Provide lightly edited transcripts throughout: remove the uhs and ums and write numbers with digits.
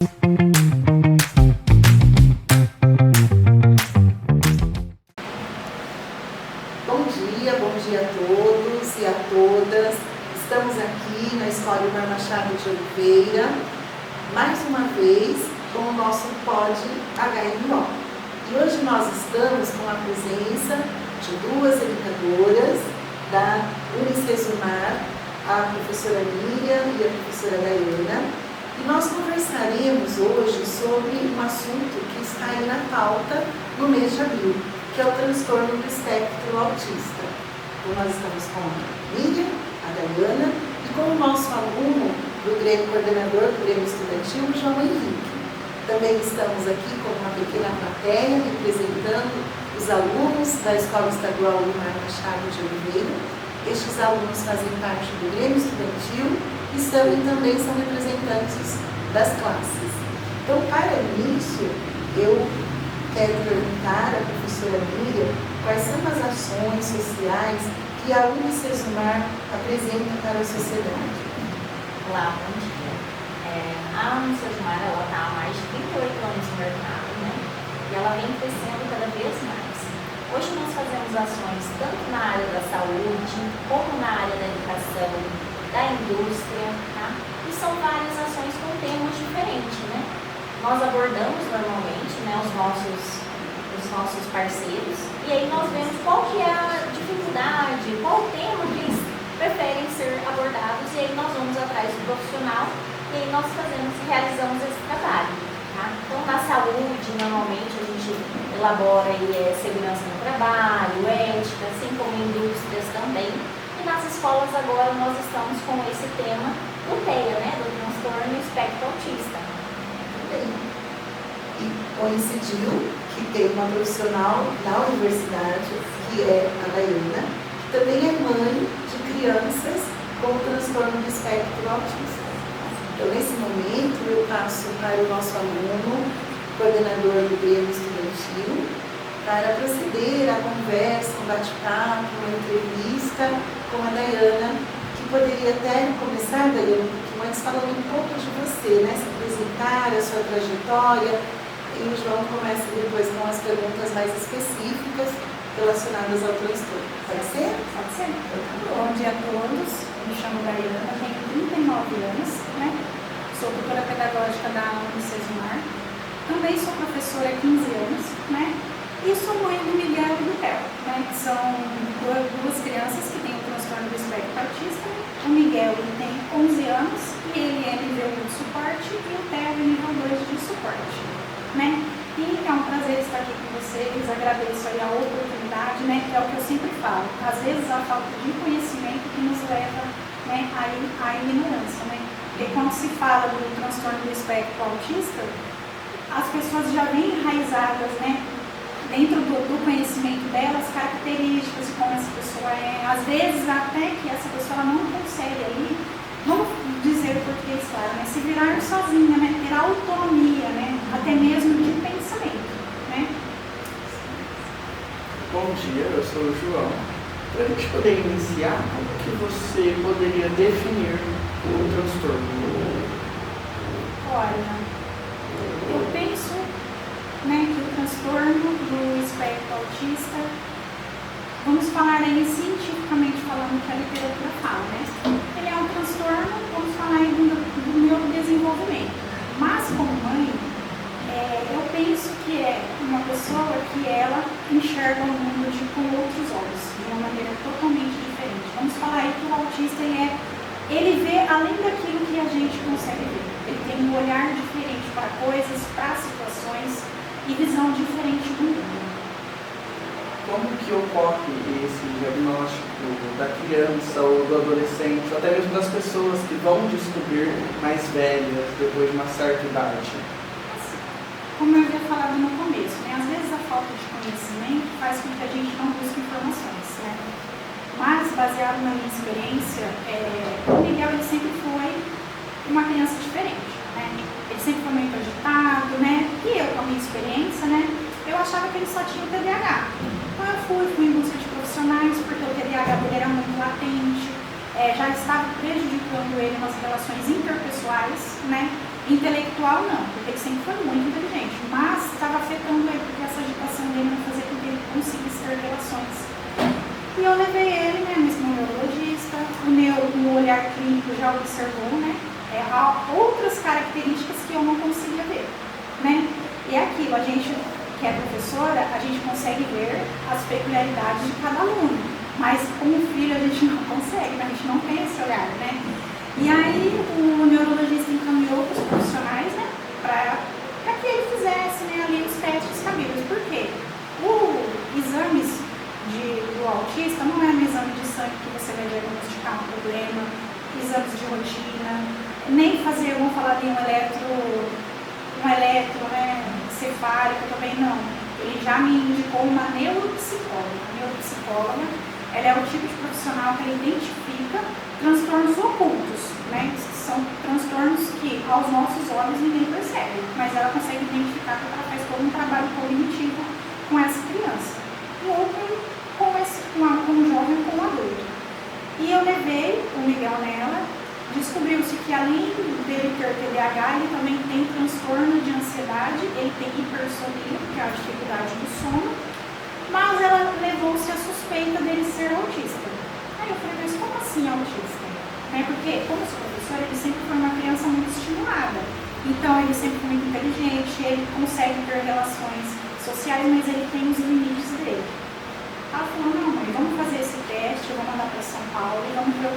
Bom dia a todos e a todas. Estamos aqui na Escola Ilmar Machado de Oliveira, mais uma vez com o nosso Pod HMO. E hoje nós estamos com a presença de duas educadoras da Unicesumar, a professora Miriam e a professora Daiana. E nós conversaremos hoje sobre um assunto que está aí na pauta no mês de abril, que é o transtorno do espectro autista. Então nós estamos com a Miriam, a Daiana e com o nosso aluno do Grêmio, coordenador do Grêmio Estudantil, o João Henrique. Também estamos aqui com uma pequena plateia representando os alunos da Escola Estadual Ilmar Machado de Oliveira. Estes alunos fazem parte do Grêmio Estudantil e também são representantes das classes. Então, para isso, eu quero perguntar à professora Miriam quais são as ações sociais que a Unicesumar apresenta para a sociedade. Olá, bom dia. A Unicesumar está há mais de 38 anos no mercado, né? E ela vem crescendo cada vez mais. Hoje nós fazemos ações tanto na área da saúde, como na área da educação, da indústria, tá? E são várias ações com temas diferentes, né? Nós abordamos normalmente, né, os nossos parceiros, e aí nós vemos qual que é a dificuldade, qual o tema que eles preferem ser abordados, e aí nós vamos atrás do profissional, e aí nós realizamos esse trabalho. Tá? Então, na saúde, normalmente a gente elabora aí, segurança no trabalho, ética, assim como indústrias também, e nas escolas agora nós estamos com esse tema do TEA, né, do transtorno espectro autista. E coincidiu que tem uma profissional na universidade, que é a Daiana, que também é mãe de crianças com transtorno do espectro autista. Então, nesse momento, eu passo para o nosso aluno, coordenador do Grêmio Estudantil, para proceder a conversa, um bate-papo, uma entrevista com a Daiana, que poderia até começar, Daiana, um pouquinho antes, falando um pouco de você, né? Se apresentar, a sua trajetória, e o João começa depois com as perguntas mais específicas relacionadas ao transtorno. Pode ser? Pode ser. Bom dia a todos. Eu me chamo Daiana, tenho 39 anos, né? Sou tutora pedagógica da Unicesumar. Também sou professora há 15 anos, né? E sou mãe do Miguel e do Theo, né? Que são duas crianças que têm o transtorno do espectro autista. O Miguel ele tem 11 anos e ele é nível 1 de suporte e o Theo é nível 2 de suporte, né? E é um prazer estar aqui com vocês, agradeço aí a oportunidade, né? Que é o que eu sempre falo, às vezes a falta de conhecimento que nos leva, né, à ignorância, né? Porque quando se fala do transtorno do espectro autista, as pessoas já vêm enraizadas, né, dentro do conhecimento delas, características de como essa pessoa é. Às vezes até que essa pessoa não consegue ali, vamos dizer o português claro, né, se virar sozinha, né, ter autonomia, né, até mesmo de pensamento, né. Bom dia, eu sou o João. Para a gente poder iniciar, como que você poderia definir o transtorno? Olha, eu penso, né, que o transtorno do espectro autista, vamos falar aí cientificamente falando que a literatura fala, né? Ele é um transtorno, vamos falar aí do neurodesenvolvimento. Mas como mãe, eu penso que é uma pessoa que ela enxerga o mundo com outros olhos, de uma maneira totalmente diferente. Vamos falar aí que o autista ele vê além daquilo que a gente consegue ver. Ele tem um olhar diferente para coisas, para situações e visão diferente do mundo. Como que ocorre esse diagnóstico da criança ou do adolescente, ou até mesmo das pessoas que vão descobrir mais velhas depois de uma certa idade? Como eu havia falado no começo, né? Às vezes a falta de conhecimento faz com que a gente não busque informações, né? Mas, baseado na minha experiência, o Miguel ele sempre foi uma criança diferente, né? Ele sempre foi muito agitado, né? E eu, com a minha experiência, né? Eu achava que ele só tinha o TDAH. Então eu fui em busca de profissionais, porque o TDAH dele era muito latente, já estava prejudicando ele nas relações interpessoais, né? Intelectual não, porque ele sempre foi muito inteligente, mas estava afetando ele, porque essa agitação dele não fazia com que ele conseguisse ter relações. E eu levei ele, né, nesse neurologista, o olhar clínico já observou, né, outras características que eu não conseguia ver, né. E é aquilo, a gente que é professora, a gente consegue ver as peculiaridades de cada aluno, mas com o filho a gente não consegue, né? A gente não tem esse olhar, né? E aí o neurologista encaminhou para os profissionais, né, para que ele fizesse, né, ali os testes cabíveis. Por quê? O exames do autista não é um exame de sangue que você vai diagnosticar um problema, exames de rotina, nem fazer, vamos falar de um eletro, né, cefálico também não. Ele já me indicou uma neuropsicóloga. A neuropsicóloga, ela é o tipo de profissional que ela identifica transtornos ocultos, né? São transtornos que aos nossos olhos ninguém percebe, mas ela consegue identificar porque ela faz todo um trabalho cognitivo com essa criança. Ou com o jovem ou com o adulto. E eu levei o Miguel nela, descobriu-se que além dele ter TDAH, ele também tem transtorno de ansiedade, ele tem hipersonia, que é a dificuldade do sono, mas ela levou-se a suspeita dele ser autista. Aí eu falei, mas como assim autista? Porque, como eu sou professora, ele sempre foi uma criança muito estimulada. Então, ele sempre foi muito inteligente, ele consegue ter relações sociais, mas ele tem os limites dele. Ela falou, não, mãe, vamos fazer esse teste, eu vou mandar para São Paulo e vamos ver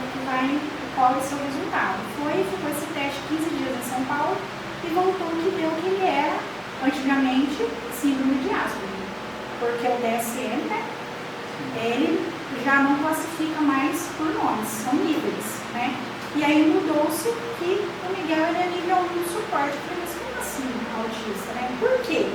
qual vai ser o resultado. Ficou esse teste 15 dias em São Paulo e voltou que deu que ele era, antigamente, síndrome de Asperger. Porque o DSM, né, ele já não classifica mais por nomes, são níveis, né? E aí mudou-se que o Miguel ele é nível 1 de suporte. Eu falei, mas como assim autista, né? Por quê?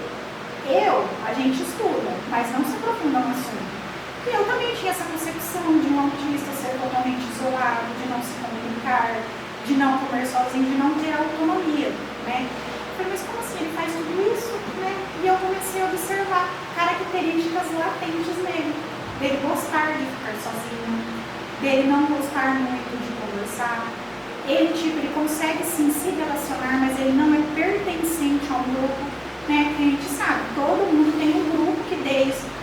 A gente estuda, mas não se aprofunda no assunto. E eu também tinha essa concepção de um autista ser totalmente isolado, de não se comunicar, de não comer sozinho, de não ter autonomia, né? Eu falei, mas como assim? Ele faz tudo isso, né? E eu comecei a observar características latentes nele. Dele gostar de ficar sozinho, dele não gostar muito de conversar. Ele consegue sim se relacionar, mas ele não é pertencente a um grupo, né? Que a gente sabe, todo mundo tem um grupo que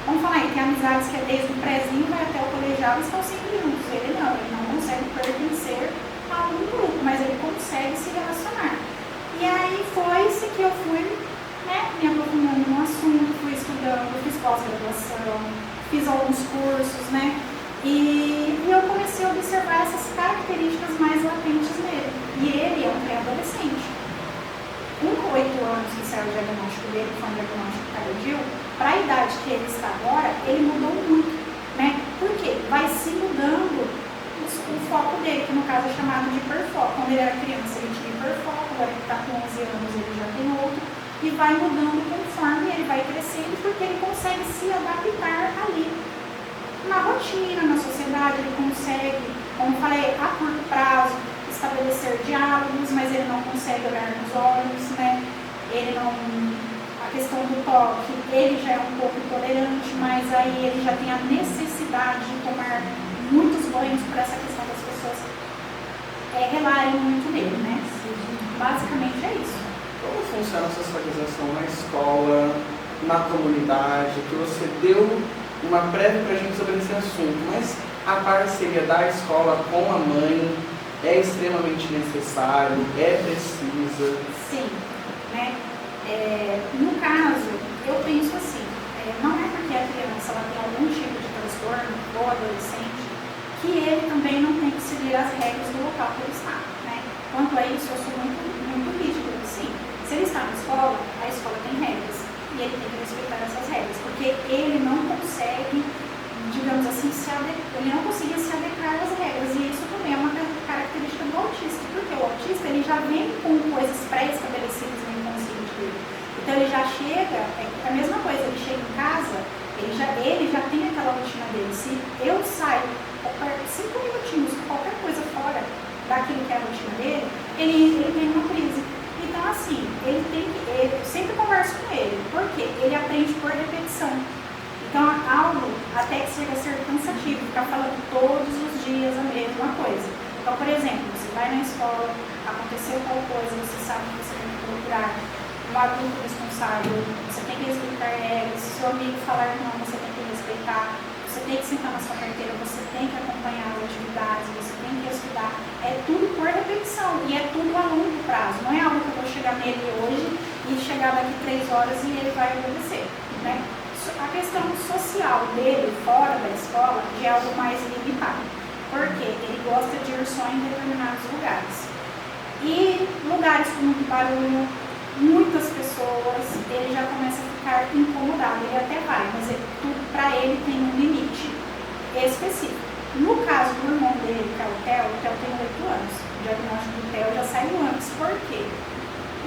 vamos falar aí, tem amizades que é desde o prézinho vai até o colegial e estão sempre juntos. Ele não consegue pertencer a um grupo, mas ele consegue se relacionar. E aí foi-se que eu fui, né, me aprofundando no assunto, fui estudando, fiz pós-graduação, fiz alguns cursos, né? E eu comecei a observar essas características mais latentes nele. E ele é um pré-adolescente. Com 8 anos que saiu o diagnóstico dele, que foi um diagnóstico tardio, para a idade que ele está agora, ele mudou muito, né? Por quê? Vai se mudando o foco dele, que no caso é chamado de hiperfoco. Quando ele era criança, ele tinha hiperfoco, agora ele está com 11 anos, ele já tem outro, e vai mudando conforme ele vai crescendo, porque ele consegue se adaptar ali na rotina, na sociedade, ele consegue, como falei, a curto prazo, estabelecer diálogos, mas ele não consegue olhar nos olhos, né? A questão do toque, ele já é um pouco intolerante, mas aí ele já tem a necessidade de tomar muitos banhos por essa questão das pessoas relarem muito nele, né? Basicamente é isso. Como funciona a socialização na escola, na comunidade, que você deu uma prévia para a gente sobre esse assunto, mas a parceria da escola com a mãe é extremamente necessário, é precisa? Sim, né? No caso, eu penso assim, não é porque a criança ela tem algum tipo de transtorno, ou adolescente, que ele também não tem que seguir as regras do local que ele está, né? Quanto a isso, eu sou muito, muito rígida, sim. Se ele está na escola, a escola tem regras, e ele tem que respeitar essas regras, porque ele não consegue, digamos assim, ele não conseguia se adequar às regras, e isso também é uma característica do autista, porque o autista ele já vem com coisas pré-estabelecidas no inconsciente dele. Então ele já chega, é a mesma coisa, ele chega em casa, ele já tem aquela rotina dele. Se eu saio 5 minutinhos, qualquer coisa fora daquilo que é a rotina dele, ele tem uma crise. Então assim, eu sempre converso com ele, porque ele aprende por repetição. Então, algo até que chega a ser cansativo, ficar falando todos os dias a mesma coisa. Então, por exemplo, você vai na escola, aconteceu tal coisa, você sabe que você tem que procurar um adulto responsável, você tem que respeitar regras, se seu amigo falar não, você tem que respeitar, você tem que sentar na sua carteira, você tem que acompanhar as atividades, você tem que estudar. É tudo por repetição e é tudo a longo prazo. Não é algo que eu vou chegar nele hoje e chegar daqui 3 horas e ele vai obedecer, né? A questão social dele, fora da escola, já é algo mais limitado. Porque ele gosta de ir só em determinados lugares. E lugares com muito barulho, muitas pessoas, ele já começa a ficar incomodado. Ele até vai, mas tudo para ele tem um limite específico. No caso do irmão dele, que é o Theo tem 8 anos. O diagnóstico do Theo já saiu antes. Por quê?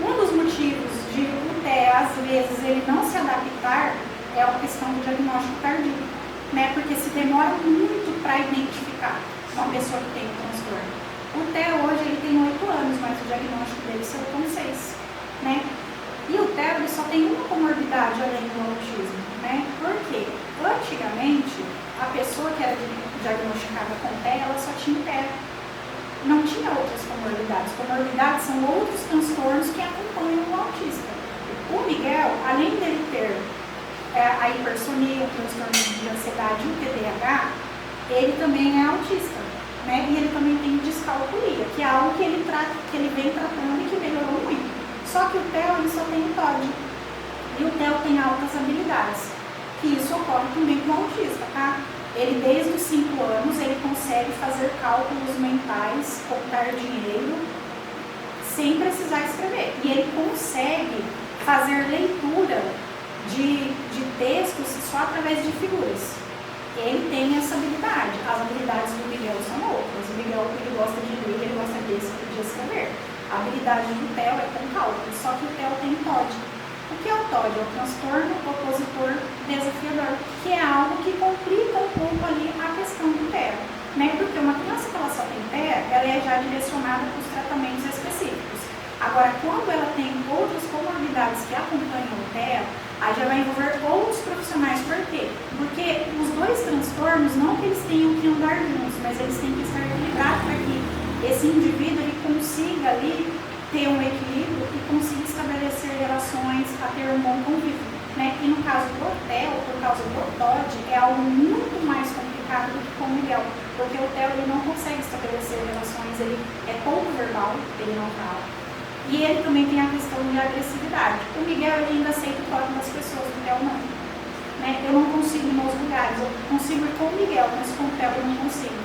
Um dos motivos de o Theo, às vezes, ele não se adaptar é a questão do diagnóstico tardio, né? Porque se demora muito para identificar uma pessoa que tem um transtorno. O Theo hoje ele tem 8 anos, mas o diagnóstico dele saiu com 6, né? E o Theo ele só tem uma comorbidade além do autismo, né? Porque antigamente a pessoa que era diagnosticada com TEA, ela só tinha TEA. Não tinha outras comorbidades. Comorbidades são outros transtornos que acompanham o autista. O Miguel, além dele ter a hipersonia, o transtorno de ansiedade e o TDAH, ele também é autista, né? E ele também tem descalculia, que é algo que ele vem tratando e que melhorou muito. Só que o Theo ele só tem o TOD. E o Theo tem altas habilidades, que isso ocorre também com o autista, tá? Ele desde os 5 anos ele consegue fazer cálculos mentais, contar dinheiro, sem precisar escrever. E ele consegue fazer leitura de textos só através de figuras. Ele tem essa habilidade. As habilidades do Miguel são outras. O Miguel ele gosta de ler, ele gosta de escrever. A habilidade do Theo é com cálculo, só que o Theo tem TOD. O que é o TOD? É o transtorno opositor desafiador, que é algo que complica um pouco ali a questão do TEA, né? Porque uma criança que ela só tem TEA, ela é já direcionada para os tratamentos específicos. Agora, quando ela tem outras comorbidades que acompanham o TEA, aí já vai envolver outros profissionais. Por quê? Porque os dois transtornos, não que eles tenham que andar juntos, mas eles têm que estar equilibrados para que esse indivíduo ele consiga ali ter um equilíbrio e consiga estabelecer relações, a ter um bom convívio, né? E no caso do Theo, por causa do TOD, é algo muito mais complicado do que com o Miguel, porque o Theo ele não consegue estabelecer relações, ele é pouco verbal, ele não fala. E ele também tem a questão de agressividade. O Miguel ele ainda aceita o toque das pessoas, o Theo não. Né? Eu não consigo ir nos lugares, eu consigo ir com o Miguel, mas com o Theo eu não consigo.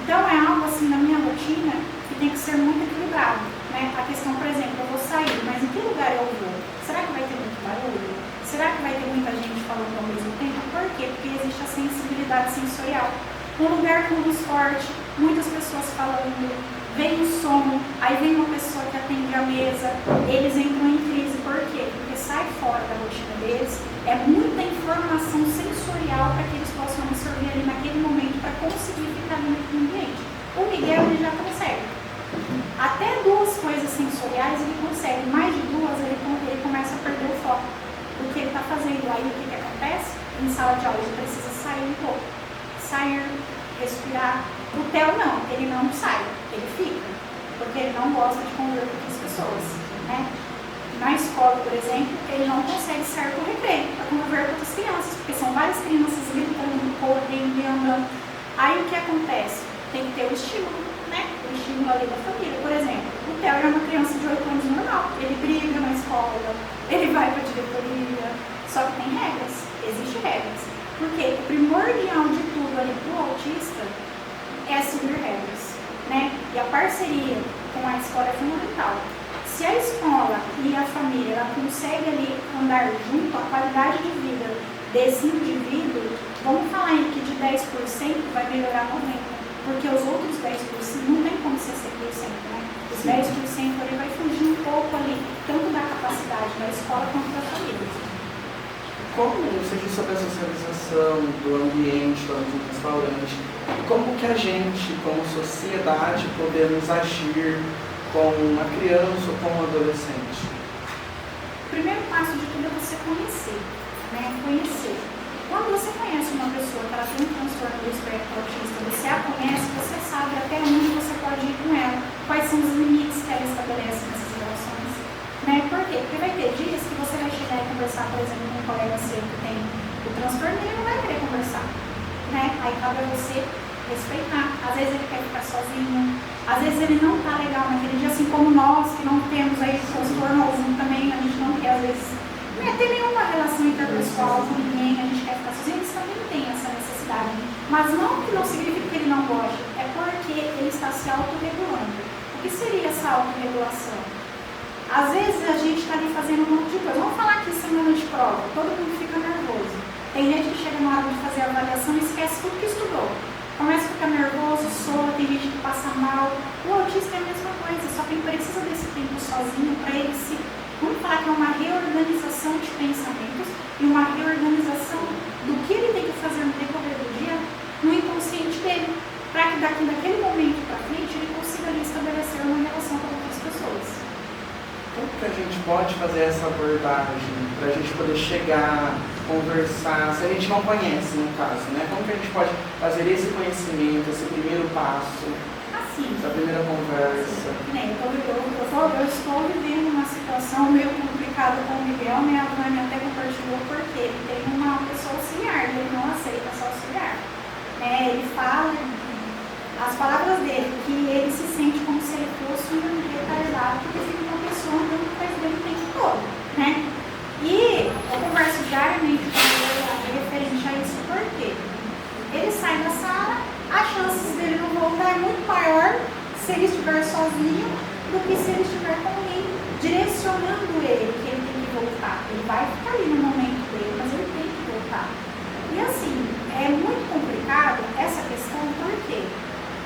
Então é algo assim na minha rotina que tem que ser muito equilibrado, né? A questão, por exemplo, eu vou sair, mas em que lugar eu vou? Será que vai ter muito barulho? Será que vai ter muita gente falando ao mesmo tempo? Por quê? Porque existe a sensibilidade sensorial. Um lugar com luz forte, muitas pessoas falando, vem o som, aí vem uma pessoa que atende a mesa, eles entram em crise. Por quê? Porque sai fora da rotina deles, é muita informação sensorial para que eles possam absorver ali naquele momento para conseguir ficar ali naquele ambiente. O Miguel ele já consegue. Até 2 coisas sensoriais ele consegue, mais de 2 ele começa a perder o foco do que ele está fazendo. Aí o que acontece? Em sala de aula ele precisa sair um pouco, sair, respirar. O Theo não, ele não sai, ele fica, porque ele não gosta de conviver com outras pessoas, né? Na escola, por exemplo, ele não consegue sair com o recreio para conviver com outras crianças, porque são várias crianças gritando, correndo e andando. Aí o que acontece? Tem que ter o estímulo, né? O estímulo ali da família. Por exemplo, o Theo é uma criança de 8 anos normal, ele briga na escola, ele vai para a diretoria, só que tem regras, existem regras. Porque o primordial de tudo ali para o autista é seguir regras, né? E a parceria com a escola é fundamental. Se a escola e a família ela consegue ali andar junto, a qualidade de vida desse indivíduo, vamos falar aí que de 10% vai melhorar 90%, porque os outros 10% não tem como ser 100%, né? Os 10% ele vai fugir um pouco ali, tanto da capacidade da escola quanto da família. Como você disse sobre a socialização do ambiente, do restaurante, como que a gente, como sociedade, podemos agir com uma criança ou com um adolescente? O primeiro passo de tudo é você conhecer, né? Conhecer. Quando você conhece uma pessoa que ela tem um transtorno do espectro autista, você a conhece, você sabe até onde você pode ir com ela, quais são os limites que ela estabelece nessas relações. Né? Por quê? Porque vai ter dias que você vai chegar e conversar, por exemplo, com um colega seu que tem o transtorno e ele não vai querer conversar. Né? Aí cabe a você respeitar. Às vezes ele quer ficar sozinho, às vezes ele não está legal naquele dia, assim como nós, que não temos aí transtorno algum também, a gente não quer, às vezes, não ter nenhuma relação interpessoal com ninguém, a gente quer ficar sozinho, eles também têm essa necessidade. Mas não que não significa que ele não goste, é porque ele está se autorregulando. O que seria essa autorregulação? Às vezes a gente está ali fazendo um monte de coisa. Vamos falar aqui semana de prova, todo mundo fica nervoso. Tem gente que chega na hora de fazer a avaliação e esquece tudo que estudou. Começa a ficar nervoso, soa, tem gente que passa mal. O autista é a mesma coisa, só que ele precisa desse tempo sozinho para ele se... Vamos falar que é uma reorganização de pensamentos e uma reorganização do que ele tem que fazer no decorrer do dia no inconsciente dele, para que daquele momento para frente ele consiga ali estabelecer uma relação com outras pessoas. Como que a gente pode fazer essa abordagem para a gente poder chegar, conversar, se a gente não conhece no caso, né? Como que a gente pode fazer esse conhecimento, esse primeiro passo, essa primeira conversa? Eu estou vivendo uma situação meio complicada com o Miguel, minha mãe até compartilhou porque ele tem uma pessoa auxiliar, ele não aceita essa auxiliar. Ele fala as palavras dele, que ele se sente como se ele fosse um retardado, porque fica uma pessoa andando atrás dele o tempo todo, né? E eu converso diariamente com ele referente a isso, porque ele sai da sala, as chances dele não voltar é muito maior se ele estiver sozinho do que se ele estiver com alguém direcionando ele, que ele tem que voltar. Ele vai ficar ali no momento dele, mas ele tem que voltar. E assim, é muito complicado essa questão, porque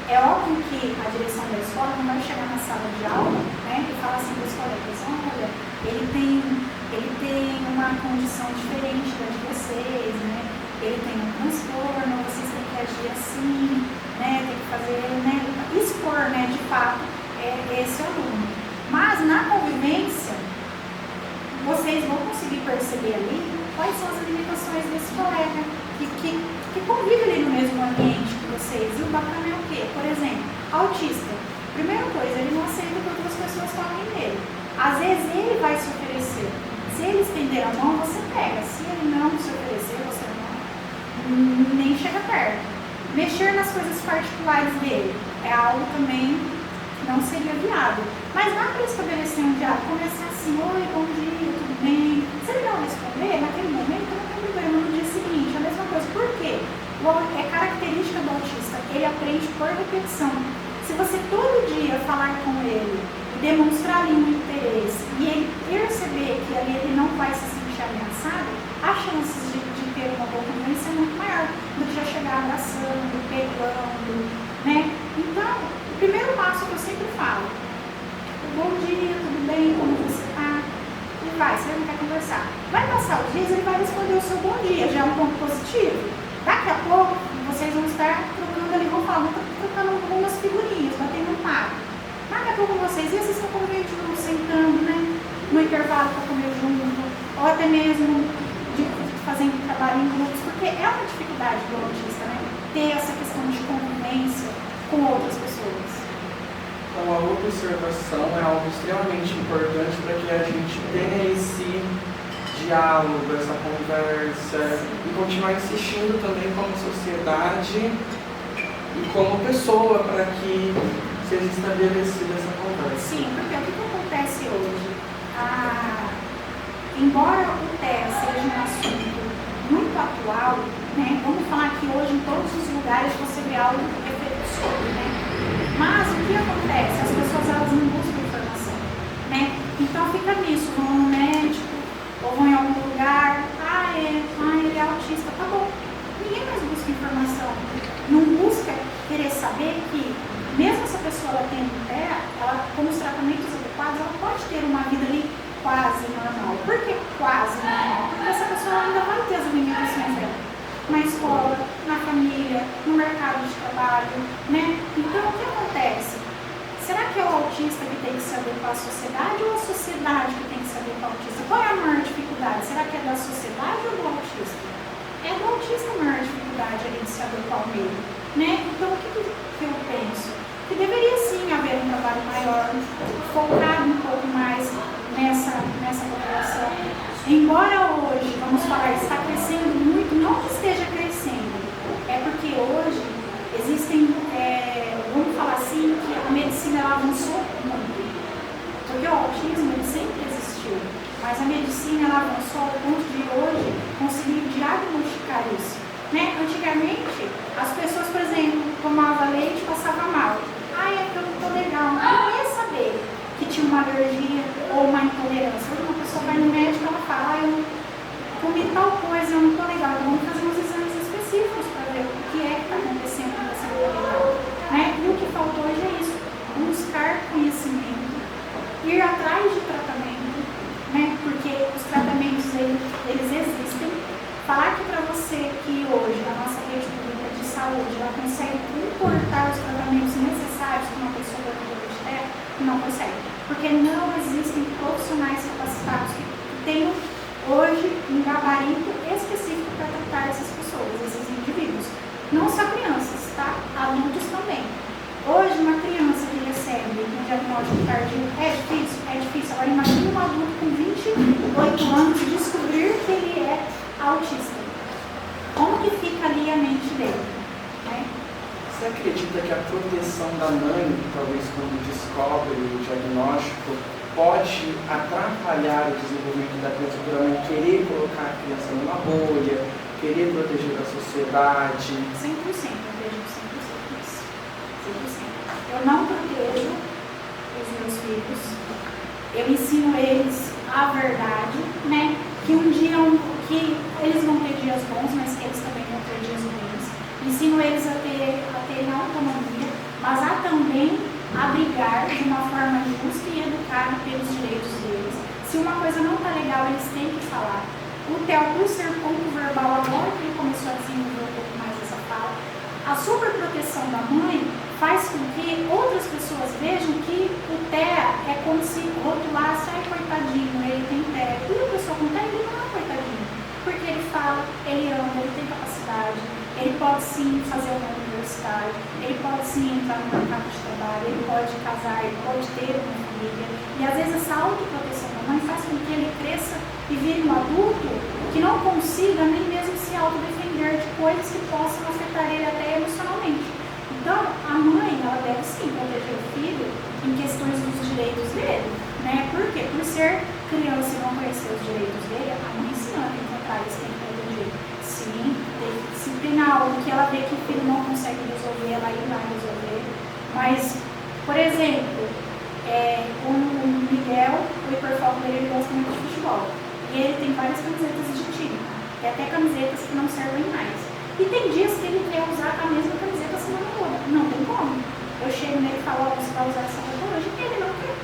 é óbvio que a direção da escola não vai chegar na sala de aula, né, e falar assim para os colegas, olha, ele tem uma condição diferente da de vocês, né, ele tem um transtorno, vocês têm que agir assim, né, tem que fazer, né, expor, né, de fato, esse aluno. Mas na convivência, vocês vão conseguir perceber ali quais são as limitações desse colega que convive ali no mesmo ambiente que vocês. E o bacana é o quê? Por exemplo, autista. Primeira coisa, ele não aceita que outras pessoas toquem nele. Às vezes ele vai se oferecer. Se ele estender a mão, você pega. Se ele não se oferecer, você não, nem chega perto. Mexer nas coisas particulares dele é algo também que não seria viável. Mas dá para estabelecer um diálogo, começar assim, oi, bom dia, tudo bem? Se ele não responder, naquele momento não tem problema. No dia seguinte, a mesma coisa. Por quê? É característica do autista, ele aprende por repetição. Se você todo dia falar com ele, demonstrar ali um interesse e ele perceber que ali ele não vai se sentir ameaçado, as chances de ter uma boa convivência é muito maior do que já chegar abraçando, pegando, né? Então, o primeiro passo que eu sempre falo, bom dia, tudo bem, como você está? E vai, você não quer conversar. Vai passar os dias, ele vai responder o seu bom dia, já é um ponto positivo. Daqui a pouco, vocês vão estar trocando ali, vão trocando algumas figurinhas, batendo um papo. Daqui a pouco vocês estão comendo junto, sentando, né? No intervalo para comer junto, ou até mesmo de fazendo trabalho em grupos, porque é uma dificuldade do autista, né? Ter essa questão de convivência com outras pessoas. Então, a observação é algo extremamente importante para que a gente tenha esse diálogo, essa conversa e continuar insistindo também como sociedade e como pessoa para que seja estabelecida essa conversa. Sim, porque o que acontece hoje? Embora o TEA seja um assunto muito atual, né, vamos falar que hoje em todos os lugares você vê algo referido sobre, né? Mas o que acontece? As pessoas elas não buscam informação, né? Então fica nisso, vão no médico ou vão em algum lugar, ele é autista, tá bom. Ninguém mais busca informação, não busca querer saber que mesmo essa pessoa ela tendo TEA, ela com os tratamentos adequados, ela pode ter uma vida ali quase normal. Por que quase normal? Porque essa pessoa ainda vai ter as limitações dela. Na escola, na família, no mercado de trabalho, né? Então, o que acontece? Será que é o autista que tem que se adequar à sociedade ou a sociedade que tem que se adequar ao autista? Qual é a maior dificuldade? Será que é da sociedade ou do autista? É do deveria sim haver um trabalho maior, focado um pouco mais nessa população. Embora hoje, vamos falar, está crescendo muito, não que esteja crescendo, é porque hoje existem, vamos falar assim, que a medicina ela avançou muito. Porque o autismo ele sempre existiu, mas a medicina ela avançou ao ponto de hoje conseguir diagnosticar isso. Né? Antigamente, as pessoas, por exemplo, tomavam leite e passavam mal. É que eu não estou legal. Não ia saber que tinha uma alergia ou uma intolerância. Hoje uma pessoa vai no médico e ela fala, eu comi tal coisa, eu não estou legal. Então, vamos fazer uns exames específicos para ver o que é que está acontecendo com essa legal. Né? E o que faltou hoje é isso, buscar conhecimento, ir atrás de tratamento, né? Porque os tratamentos eles existem. Falar aqui para você que hoje a nossa rede pública de saúde ela consegue importar os tratamentos necessários para uma pessoa com dor de terra, não consegue. Porque não existem profissionais capacitados que tenham hoje um gabarito específico para tratar essas pessoas, esses indivíduos. Não só crianças, tá? Adultos também. Hoje uma criança que recebe um diagnóstico tardio é difícil. Agora imagine um adulto com 28 anos descobrir que ele é autista. Como que fica ali a mente dele? Né? Você acredita que a proteção da mãe, talvez quando descobre o diagnóstico, pode atrapalhar o desenvolvimento da criança por a mãe querer colocar a criança numa bolha, querer proteger da sociedade? 100%, eu vejo 100% isso. 100%. Eu não protejo os meus filhos, eu ensino eles a verdade, né? Que um dia que eles vão ter dias bons, mas que eles também vão ter dias ruins. Ensino eles a terem autonomia, mas a também a brigar de uma forma justa e educada pelos direitos deles. Se uma coisa não está legal, eles têm que falar. O Theo, por ser pouco verbal, agora que ele começou a desenvolver um pouco mais essa fala, a superproteção da mãe faz com que outras pessoas vejam que o TEA é como se rotulasse, coitadinho, ele tem TEA. E a pessoa com TEA, ele não é coitadinho. Porque ele fala, ele anda, ele tem capacidade, ele pode sim fazer uma universidade, ele pode sim entrar no mercado de trabalho, ele pode casar, ele pode ter uma família. E às vezes essa autoproteção da mãe faz com que ele cresça e vire um adulto que não consiga nem mesmo se autodefender de coisas que possam afetar ele até emocionalmente. Então, a mãe, ela deve sim proteger o filho em questões dos direitos dele, né? Por quê? Por ser criança e não conhecer os direitos dele, a mãe ensinando a encontrar isso, tem que proteger. Sim, se tem algo que ela vê que o filho não consegue resolver, ela ir lá resolver. Mas, por exemplo, o Miguel, o hiperfoco dele, ele gosta muito de futebol. E ele tem várias camisetas de time, tem até camisetas que não servem mais. E tem dias que ele quer usar a mesma camiseta a semana toda. Não tem como. Eu chego nele e falo, você vai usar essa roupa hoje? Ele não quer.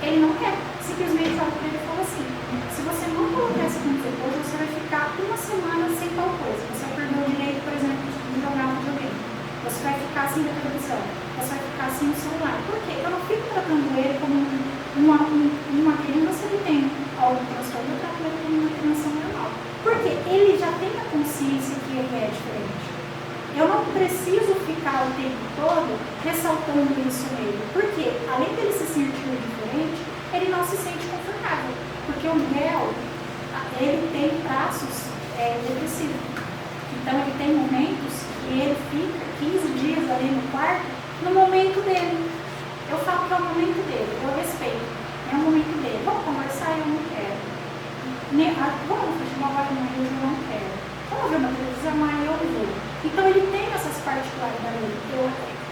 Ele não quer. Simplesmente falo para ele e falo assim, se você não colocar essa camiseta hoje, você vai ficar uma semana sem tal coisa. Você vai perder o direito, por exemplo, de jogar um videogame. Você vai ficar sem a televisão. Você vai ficar sem o celular. Por quê? Eu não fico tratando ele como uma criança que tem algum transtorno. Eu trato ele como uma criança normal. Porque ele já tem a consciência que ele é diferente. Eu não preciso ficar o tempo todo ressaltando isso nele. Porque, além dele se sentir diferente, ele não se sente confortável. Porque o Miguel, ele tem traços depressivos. Então, ele tem momentos que ele fica 15 dias ali no quarto, no momento dele. Eu falo que é o momento dele, eu respeito. É o momento dele. Vamos conversar? Eu não quero. Vamos no futebol agora não, eu não quero. Vamos ver uma televisão? Eu não vou. Então ele tem essas particularidades.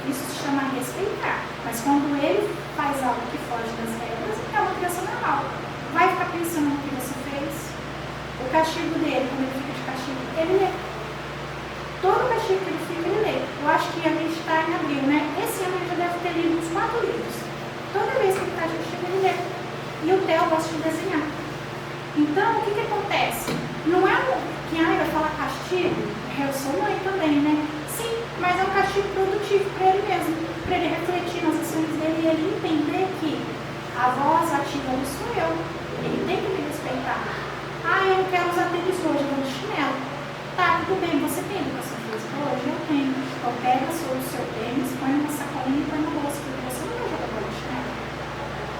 Isso se chama respeitar. Mas quando ele faz algo que foge das regras, é uma criança normal. Vai ficar pensando no que você fez. O castigo dele, quando ele fica de castigo, ele lê. Todo castigo que ele fica, ele lê. Eu acho que a gente está em abril, né? Esse ano ele já deve ter lido uns 4 livros. Toda vez que ele está de castigo, ele lê. E o Theo gosta de desenhar. Então, o que acontece? Não é que vai falar castigo, eu sou mãe também, né? Sim, mas é um castigo produtivo para ele mesmo, para ele refletir nas ações dele e ele entender que a voz ativa não sou eu, ele tem que me respeitar. Eu não quero usar tênis hoje, eu vou de chinelo. Tá, tudo bem, você tem educação física hoje? Eu tenho. Então pega o seu tênis, põe numa sacola bolinha e põe no bolso, porque você não vai jogar bola de chinelo.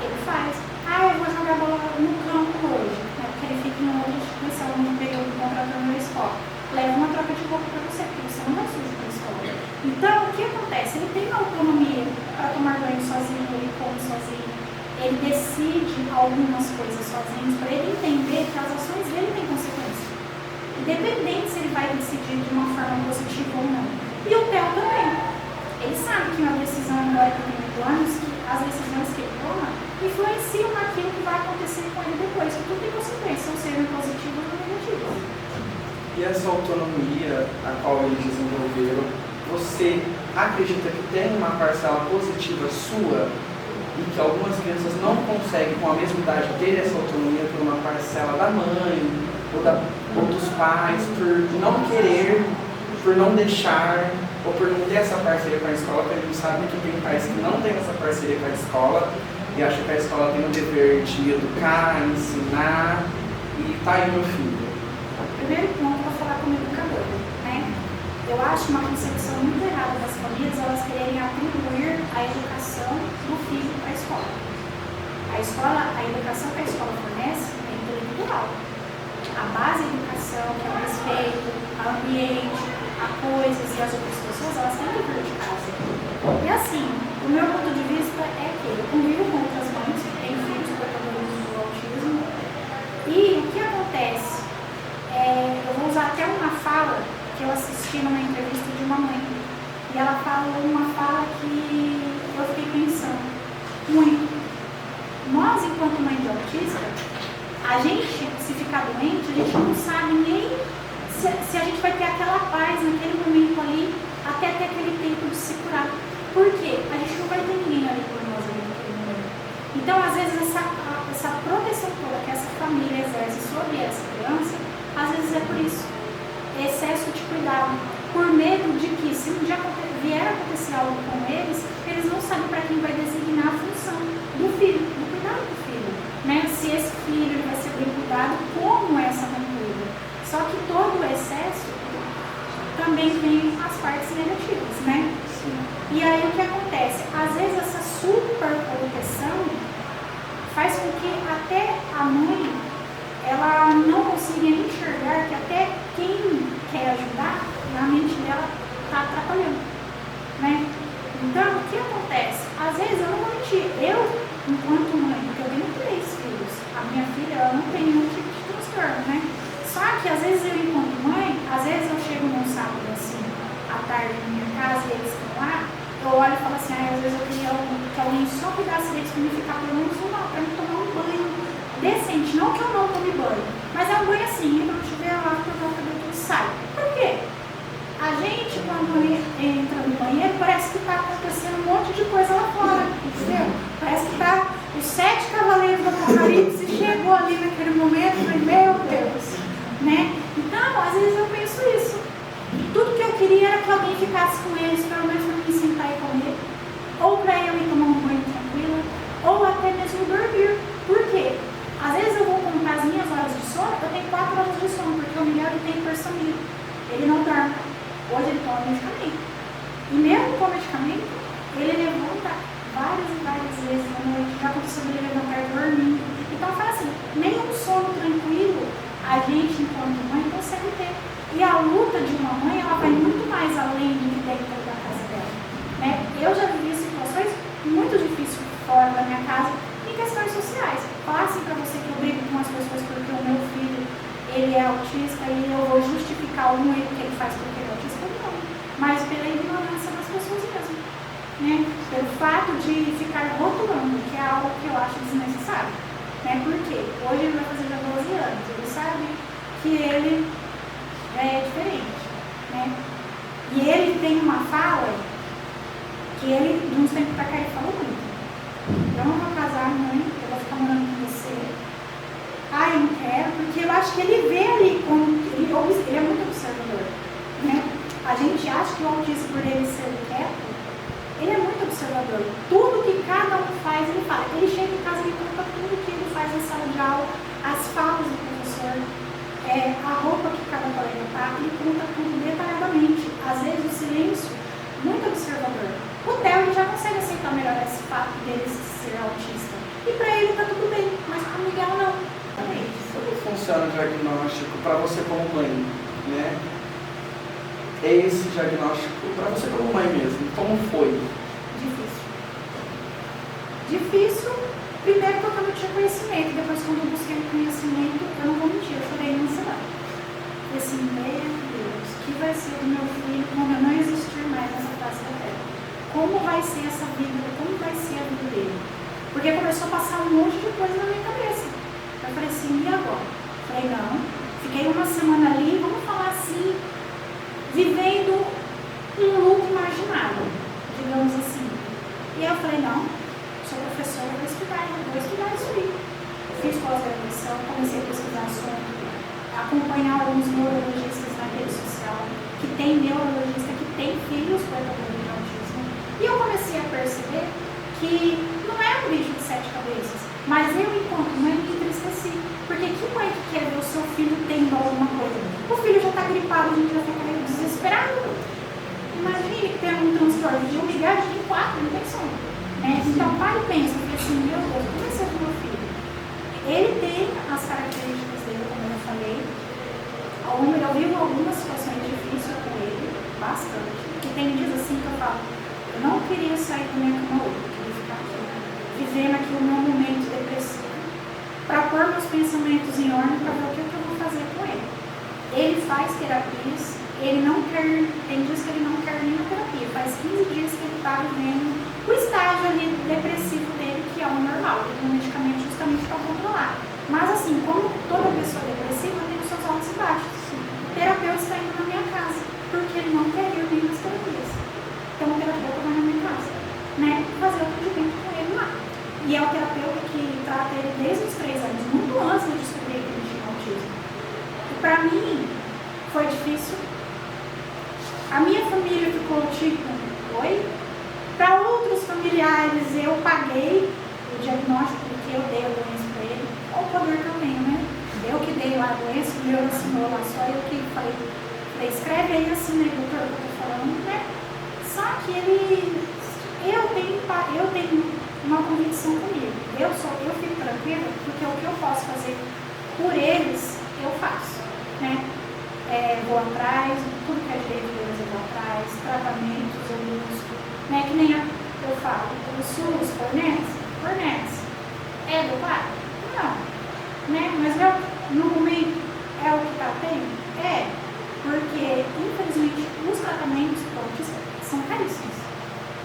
Ele faz. Eu vou jogar bola no campo hoje, né? Porque ele fica em outra instituição, no período de contratando na escola. Leva uma troca de roupa para você, porque você não vai sujo para a escola. Então, o que acontece? Ele tem autonomia para tomar banho sozinho, ele come sozinho, ele decide algumas coisas sozinho, para ele entender que as ações dele têm consequência. Independente se ele vai decidir de uma forma positiva ou não. E o Theo também. Ele sabe que uma decisão agora que tem 8 anos, que as decisões que ele toma influenciam naquilo que vai acontecer com ele depois, que tudo tem consequência, ou seja, positivas ou negativas. E essa autonomia a qual eles desenvolveram, você acredita que tem uma parcela positiva sua e que algumas crianças não conseguem, com a mesma idade, ter essa autonomia por uma parcela da mãe ou dos pais, por não querer, por não deixar, ou por não ter essa parceria com a escola, porque a gente sabe que tem pais que não têm essa parceria com a escola e acham que a escola tem o dever de educar, ensinar, e tá aí meu filho. Primeiro ponto, eu vou falar como educadora, né? Eu acho uma concepção muito errada das famílias elas quererem atribuir a educação do filho para a escola. A educação que a escola fornece é intelectual. A base da educação, que é o respeito ao ambiente, a coisas e as outras pessoas, elas têm que vir de casa. E assim, o meu ponto de vista é que eu convivo com outras mães que têm filhos portadores do autismo. E o que acontece? Eu vou usar até uma fala que eu assisti numa entrevista de uma mãe. E ela falou uma fala que eu fiquei pensando muito. Nós, enquanto mãe de autista, a gente, se ficar doente, a gente não sabe nem se a gente vai ter aquela paz naquele momento ali, até ter aquele tempo de se curar. Por quê? A gente não vai ter ninguém ali por nós ali naquele momento. Então, às vezes, essa proteção toda que essa família exerce sobre essa criança, às vezes é por isso. Excesso de cuidado. Por medo de que, se um dia vier a acontecer algo com eles não sabem para quem vai designar a função do filho, do cuidado do filho. Né? Se esse filho vai ser bem cuidado, como essa mãe cuida. Só que todo o excesso também tem as partes negativas, né? Sim. E aí o que acontece? Às vezes essa superproteção faz com que até a mãe ela não consiga enxergar que até quem quer ajudar, na mente dela está atrapalhando, né? Então, o que acontece? Às vezes eu não vou mentir, eu, enquanto mãe, porque eu tenho 3 filhos, a minha filha ela não tem nenhum tipo de transtorno, né? Só que às vezes eu, enquanto mãe, às vezes eu chego num sábado assim, à tarde na minha casa e eles estão lá, eu olho e falo assim, às vezes eu queria que alguém só cuidasse deles para mim ficar pelo menos uma hora, para mim tomar um banho decente, não que eu não tome banho, mas é um banho assim, entra no chuveiro, lava para o cabelo tudo sai. Por quê? A gente, quando entra no banheiro, parece que está acontecendo um monte de coisa lá fora, entendeu? Parece que está os 7 cavaleiros do Apocalipse chegou ali naquele momento, e meu Deus, né? Então, às vezes eu penso isso. Tudo que eu queria era que alguém ficasse com eles, pelo menos para me sentar e comer, ou para eu ir tomar um banho tranquilo, ou até mesmo dormir. Por quê? Às vezes eu vou contar as minhas horas de sono, eu tenho 4 horas de sono, porque o Miguel ele tem hipersomnia. Ele não dorme. Hoje ele toma medicamento. E mesmo com medicamento, ele levanta várias e várias vezes à noite. Já aconteceu de ele levantar dormindo. Então fala assim, nenhum sono tranquilo a gente, enquanto mãe, consegue ter. E a luta de uma mãe, ela vai muito mais além do que dentro da casa dela. Né? Eu já vivi situações muito difíceis fora da minha casa, em questões sociais. Falar assim pra você que eu brigo com as pessoas porque o meu filho ele é autista e eu vou justificar um erro que ele faz porque ele é autista, não. Mas pela ignorância das pessoas mesmo. Né? Pelo fato de ficar rotulando, que é algo que eu acho desnecessário. Né? Porque hoje ele vai fazer já 12 anos, ele sabe que ele é diferente. Né? E ele tem uma fala que ele, de uns tempos pra cá, ele falou muito. Eu não vou casar, mãe, eu vou ficar morando com você. Eu não quero, porque eu acho que ele vê ali, ele é muito observador. Né? A gente acha que o autista, por ele ser quieto, ele é muito observador. Tudo que cada um faz, ele fala. Ele chega em casa e conta tudo que ele faz na sala de aula, as falas do professor, a roupa que cada colega tá, ele conta tudo detalhadamente. Às vezes o silêncio, muito observador. O Theo ele já consegue aceitar melhor esse fato dele ser autista. E para ele tá tudo bem, mas para o Miguel não. Como funciona o diagnóstico para você como mãe, né? Esse diagnóstico para você como mãe mesmo, como foi? Difícil, primeiro porque eu não tinha conhecimento, depois quando eu busquei conhecimento, eu não vou mentir, eu chorei uma semana. Falei assim, meu Deus, o que vai ser do meu filho quando eu não existir mais nessa face da terra? Como vai ser essa vida? Como vai ser a vida dele? Porque começou a passar um monte de coisa na minha cabeça. Eu falei assim, e agora? Falei, não, fiquei uma semana ali, vamos falar assim, vivendo um loop imaginário, digamos assim. E eu falei, não, sou professora, vou estudar isso aí. Fiz pós-graduação, comecei a pesquisar assunto, acompanhar alguns neurologistas na rede social, que tem neurologista que tem filhos portadores de autismo. E eu comecei a perceber que não é um bicho de 7 cabeças. Mas eu, enquanto mãe, me entristeci. Porque que mãe que quer ver o seu filho tendo alguma coisa? O filho já está gripado, a gente já fica meio desesperado. Imagine que tem um transtorno de 1 milhão de 4, não tem som. Então, pai pensa, assim, meu Deus, como vai ser do meu filho? Ele tem as características dele, como eu falei. Eu vivo algumas situações difíceis com ele, bastante. Que tem dias assim que eu falo, eu não queria sair da minha cama hoje, eu queria ficar aqui, vivendo aqui o meu momento depressivo, para pôr meus pensamentos em ordem, para ver o que eu vou fazer com ele. Ele faz terapias, ele não quer, tem dias que ele não quer nenhuma terapia, faz 15 dias que ele está vivendo o estágio ali depressivo dele, que é o normal, ele tem um medicamento justamente para controlar. Mas assim, como toda pessoa depressiva tem os seus altos e baixos, o terapeuta está indo na minha casa, porque ele não quer ir bem nas terapias. Então o terapeuta vai na minha casa, fazer o atendimento com ele lá. E é o terapeuta que trata ele desde os 3 anos, muito antes de eu descobrir que ele tinha autismo. E para mim, foi difícil. A minha família ficou tipo, oi? Para outros familiares, eu paguei o diagnóstico porque eu dei a doença para ele. Olha o poder que eu tenho, né? Eu que dei lá a doença, o meu assinou lá, só eu que falei, escreve aí assim, né, doutor, que eu tô falando, né? Só que eu tenho uma convicção comigo. Eu fico tranquila, porque o que eu posso fazer por eles, eu faço, né? Vou atrás, tudo que é direito deles eu vou atrás, tratamentos eu busco, que nem eu falo, o SUS fornece, é do pai? Não, mas no momento é o que está tendo? É, porque infelizmente os tratamentos são caríssimos,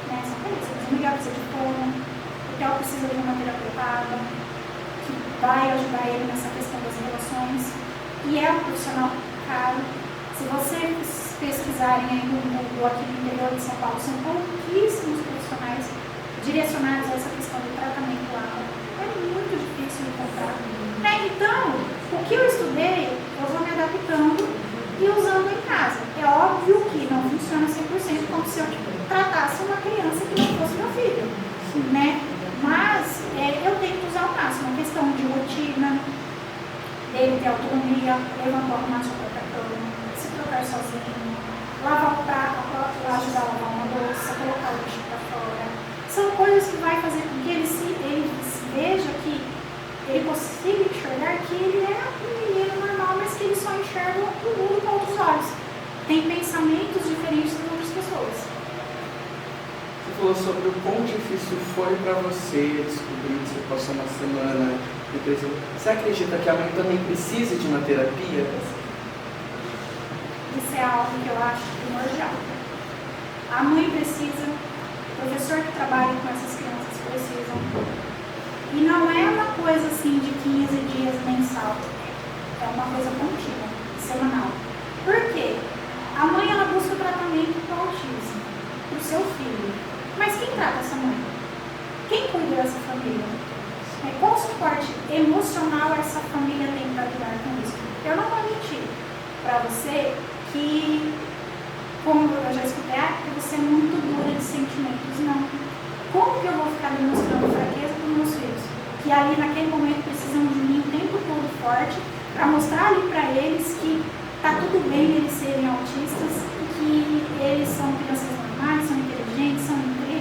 são caríssimos. O Miguel precisa de fono, o Theo precisa de uma terapeutada que vai ajudar ele nessa questão das relações, e é um profissional caro. Se vocês pesquisarem aí no Google, aqui no interior de São Paulo, são pouquíssimos profissionais direcionados a essa questão do tratamento lá. É muito difícil de encontrar. Então, o que eu estudei, eu vou me adaptando e usando em casa. É óbvio que não funciona 100% como se eu tratasse uma criança que não fosse meu filho, Mas eu tento usar o máximo, a questão de rotina, dele ter autonomia, levantar, arrumar sua própria cama, se trocar sozinho, lavar o prato, ajudar a lavar uma louça, colocar o lixo para fora. São coisas que vai fazer com que ele veja que ele consiga enxergar que ele é um menino normal, mas que ele só enxerga o mundo com outros olhos. Tem pensamentos diferentes de outras pessoas. Você falou sobre o quão difícil foi para você descobrir que você passou uma semana depressiva. Você acredita que a mãe também precisa de uma terapia? Isso é algo que eu acho primordial. A mãe precisa, o professor que trabalha com essas crianças precisa. E não é uma coisa assim de 15 dias mensal. É uma coisa contínua, semanal. Por quê? A mãe ela busca o tratamento para o autismo, para o seu filho. Mas quem trata essa mãe? Quem cuida dessa família? Qual suporte emocional essa família tem para lidar com isso? Eu não vou mentir para você que, como eu já escutei, que você é muito dura de sentimentos. Não. Como que eu vou ficar demonstrando fraqueza para os meus filhos? Que ali naquele momento precisam de mim o tempo todo forte para mostrar ali para eles que está tudo bem eles serem autistas e que eles são crianças normais, são inteligentes, são incríveis.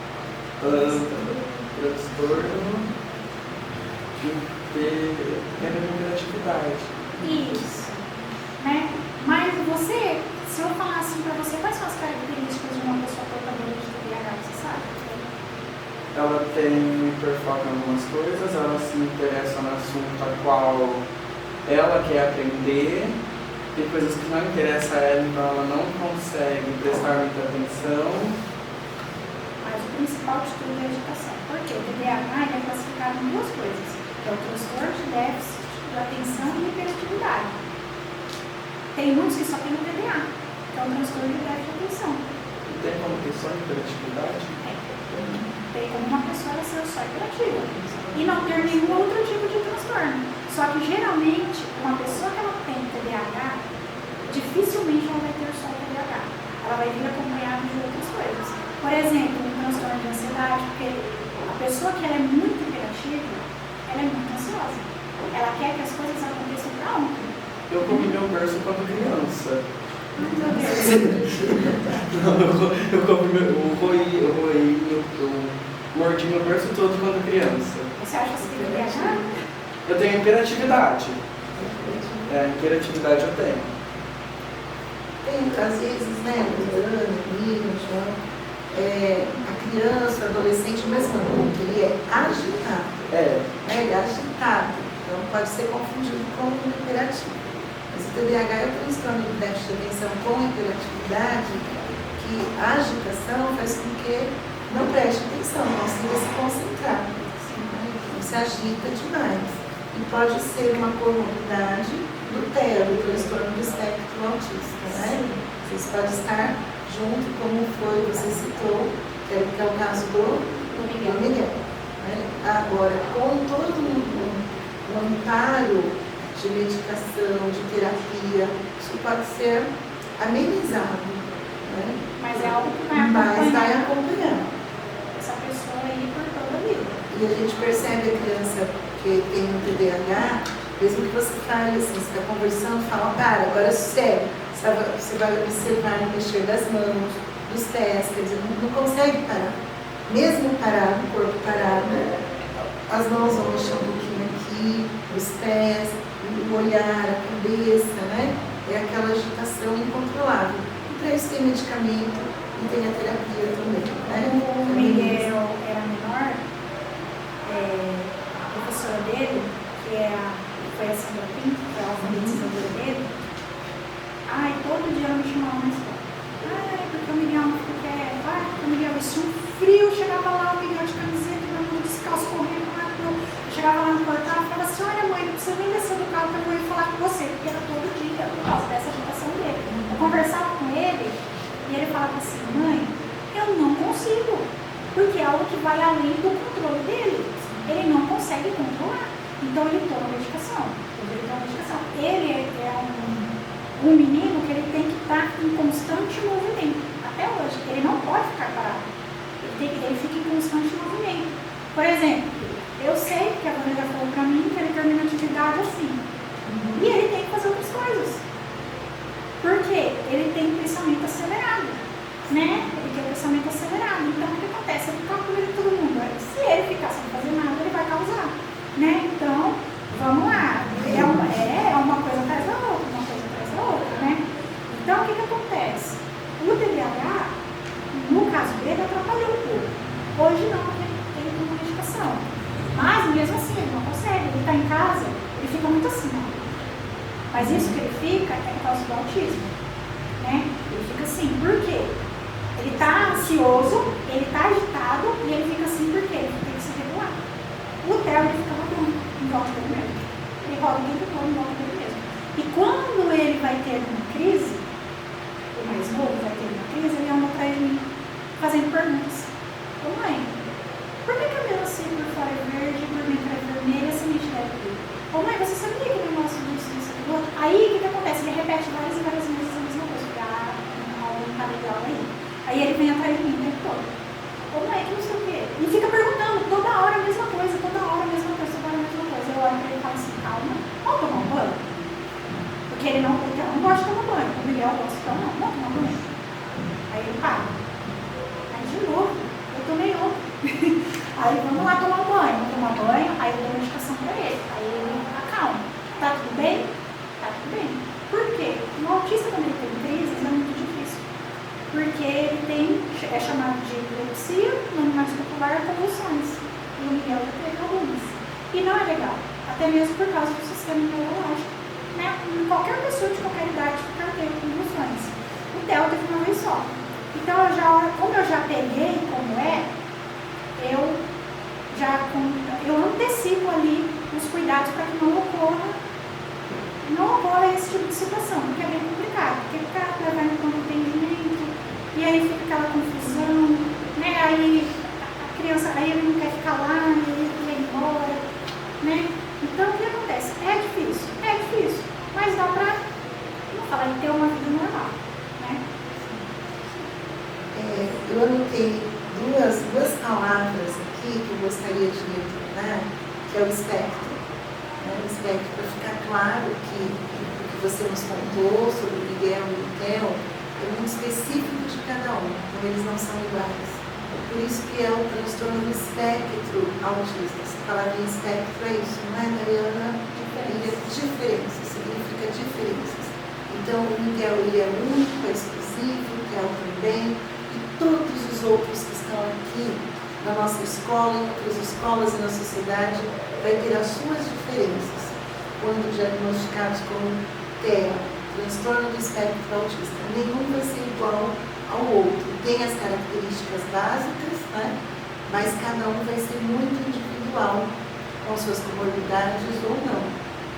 Transtorno de hiperatividade. Isso. Né? Mas você, se eu falar assim pra você, quais são as características de uma pessoa portadora de TDAH, você sabe? Ela tem hiperfoco em algumas coisas, ela se interessa no assunto a qual ela quer aprender, tem coisas que não interessam a ela, então ela não consegue prestar muita atenção. Mas o principal de tudo é a agitação. Por quê? O TDAH é classificado em duas coisas, que é o transtorno de déficit de atenção e hiperatividade. Tem muitos que só tem o TDA, que é o transtorno de déficit de atenção. E tem como ter só hiperatividade? Tem como uma pessoa ser só hiperativa e não ter nenhum outro tipo de transtorno. Só que geralmente, uma pessoa que ela tem TDAH, dificilmente ela vai ter só TDAH. Ela vai vir acompanhada de outras coisas. Por exemplo, um transtorno de ansiedade, porque a pessoa que ela é muito hiperativa, ela é muito ansiosa. Ela quer que as coisas aconteçam para ontem. Eu comi meu berço quando criança. Meu Deus. Eu comi eu mordi meu berço todo quando criança. Você acha que você tem TDAH? Eu tenho hiperatividade. Hiperatividade eu tenho. Tem, às vezes, né, Ana, Nino, João, a criança, o adolescente, o mesmo adulto, ele é agitado. Ele é agitado. Então pode ser confundido com hiperativo. Mas o TDAH é o transtorno do déficit de atenção com hiperatividade, que a agitação faz com que não preste atenção, não consiga se concentrar. Então, se agita demais. E pode ser uma comorbidade do TEA, do transtorno do espectro autista, né? Vocês podem estar junto, como foi, você citou, que é o caso do Miguel. Né? Agora, com todo um amparo de medicação, de terapia, isso pode ser amenizado. Né? Mas é algo que vai acompanhando essa pessoa aí por toda a vida. E a gente percebe a criança que tem um TDAH, mesmo que você fale assim, você está conversando, fala, para, agora é sério. Você vai observar o mexer das mãos, dos pés, quer dizer, não consegue parar. Mesmo parado, o corpo parado, as mãos vão mexer um pouquinho aqui, os pés, o olhar, a cabeça, né? É aquela agitação incontrolável. E para isso tem medicamento e tem a terapia também, né? Quando o Miguel era menor, a professora dele, que foi a Sandra Pinto, que é a alfabetizadora dele, todo dia ela me chamava na escola. Porque o Miguel não fica quieto, porque o Miguel vestia um frio, chegava lá, o Miguel de camiseta, todo mundo descalço, correndo lá, chegava lá no portal e falava assim, olha mãe, não precisa nem descer do carro que eu vou ir falar com você, porque era todo dia, por causa dessa agitação dele. Eu conversava com ele e ele falava assim, mãe, eu não consigo, porque é algo que vai além do controle dele. Ele não consegue controlar. Então ele toma medicação. Ele é um menino que ele tem que estar em constante movimento. Até hoje. Ele não pode ficar parado. Ele fica em constante movimento. Por exemplo, eu sei que a Vanessa falou para mim que ele termina a atividade assim. E ele tem que fazer outras coisas. Por quê? Ele tem pensamento acelerado. Né? Ele tem pensamento acelerado. Então o que acontece? Ele calcula de todo mundo. Se ele ficar sem fazer nada, ele vai causar. Né? Então, vamos lá. É uma coisa atrás da outra, uma coisa atrás da outra, né? Então, o que acontece? O TDAH, no caso dele, atrapalhou um pouco. Hoje não, porque ele tem uma medicação. Mas, mesmo assim, ele não consegue. Ele está em casa, ele fica muito assim, ó. Mas isso que ele fica é por causa do autismo, né? Ele fica assim, por quê? Ele está ansioso, ele está agitado e ele fica assim porque ele tem que se regular. O Theo, ele fica rodando em volta dele mesmo. Ele roda o tempo todo em volta dele mesmo. E quando ele vai ter uma crise, o mais novo vai ter uma crise, ele anda atrás de mim, fazendo perguntas. Ô mãe, por que a melancia por fora é verde e por dentro é vermelha, essa nítida é aqui? Ô mãe, você sabia que o negócio disso, aquilo outro? Aí, o que acontece? Ele repete várias e várias vezes a mesma coisa. Não tá legal aí. Aí ele vem atrás de mim o tempo todo. Ô mãe, que não sei o quê. E fica perguntando toda hora a mesma coisa, toda hora a mesma coisa, toda hora a mesma coisa. Eu olho pra ele e falo assim, calma, vamos tomar um banho? Porque ele não gosta de tomar banho. O Miguel gosta, então não, vamos tomar banho. Aí ele para. Aí de novo, eu tomei outro. Aí vamos lá tomar banho, aí eu dou medicação para ele. Aí ele acalma. Tá tudo bem? Tá tudo bem. Por quê? O autista, quando ele tem crises, é muito difícil. Porque ele tem, é chamado de epilepsia, no nome mais popular, convulsões. E o Miguel já teve algumas. E não é legal, até mesmo por causa do sistema neurológico. Né? Qualquer pessoa de qualquer idade fica tendo convulsões. O Theo teve uma vez só. Então, como eu já peguei como é, eu antecipo ali os cuidados para que não ocorra esse tipo de situação, porque é bem complicado, porque o cara vai no plano de atendimento, e aí fica aquela confusão, né? Aí a criança, aí ele não quer ficar lá, ele quer ir embora, né? Então o que acontece? É difícil, mas dá para, não falar em ter uma vida normal, né? Eu anotei duas palavras aqui que eu gostaria de mencionar, que é o espectro. O espectro, para ficar claro que o que você nos contou sobre o Miguel e o Theo é muito específico de cada um, então eles não são iguais. Por isso que é o transtorno do espectro autista. Essa palavra espectro é isso, não é, Dayana? Diferença, significa diferenças. Então o Miguel ele é único, é exclusivo, o Theo também, e todos os outros que estão aqui na nossa escola, em outras escolas e na sociedade, vai ter as suas diferenças quando diagnosticados como TEA, transtorno do espectro autista. Nenhum vai ser igual ao outro. Tem as características básicas, né? Mas cada um vai ser muito individual, com suas comorbidades ou não.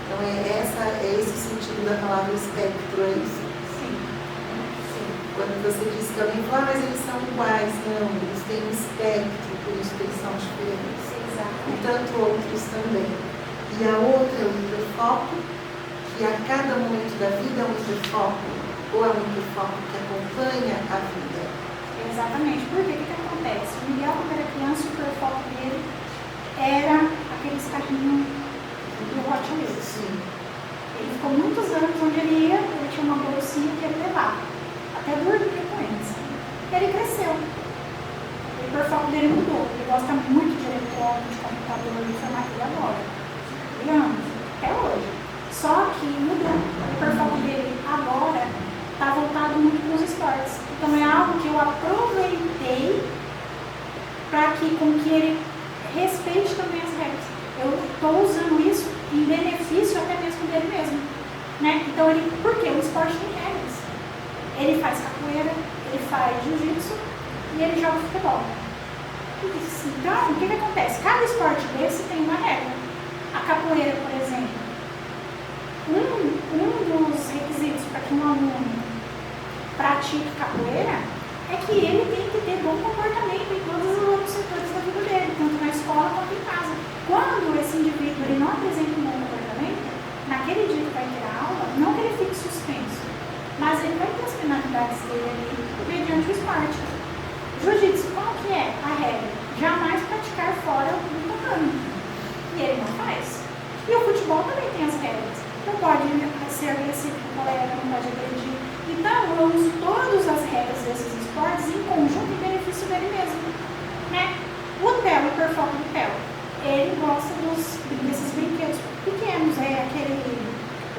Então é esse o sentido da palavra espectro, é isso? Sim. Quando você diz que alguém fala, mas eles são iguais, não, eles têm um espectro, por isso que eles são diferentes. Exato. E tanto outros também. E a outra é o hiperfoco, que a cada momento da vida é um hiperfoco, ou é um hiperfoco que acompanha a vida. Exatamente. Por quê? O que acontece? O Miguel, quando era criança, o hiperfoco dele era aqueles carrinhos do Hot Wheels. Sim. Ele ficou muitos anos onde ele ia, ele tinha uma bolsinha que ele levava. Até dormia com eles. Ele cresceu. O hiperfoco dele mudou. Ele gosta muito de eletrônico, de computador, de informática agora. Anos, até hoje. Só que mudou. O hiperfoco dele agora está voltado muito para os esportes. Então é algo que eu aproveitei para que com que ele respeite também as regras. Eu estou usando isso em benefício até mesmo dele mesmo. Né? Então por quê? O esporte tem regras. Ele faz capoeira, ele faz jiu-jitsu e ele joga futebol. Então, o que acontece? Cada esporte desse tem uma regra. A capoeira, por exemplo, um dos requisitos para que um aluno pratique capoeira é que ele tem que ter bom comportamento em todos os outros setores da vida dele, tanto na escola quanto em casa. Quando esse indivíduo ele não apresenta um bom comportamento, naquele dia que vai ter a aula, não que ele fique suspenso, mas ele vai ter as penalidades dele ali mediante o esporte. Jiu-jitsu, qual que é a regra? Jamais praticar fora do tatame. E ele não faz. E o futebol também tem as regras. Não pode ser agressivo com o colega, não pode agredir. Então, eu uso todas as regras desses esportes em conjunto em benefício dele mesmo. Né? O Theo, o hiperfoco do Theo, ele gosta desses brinquedos pequenos, aquele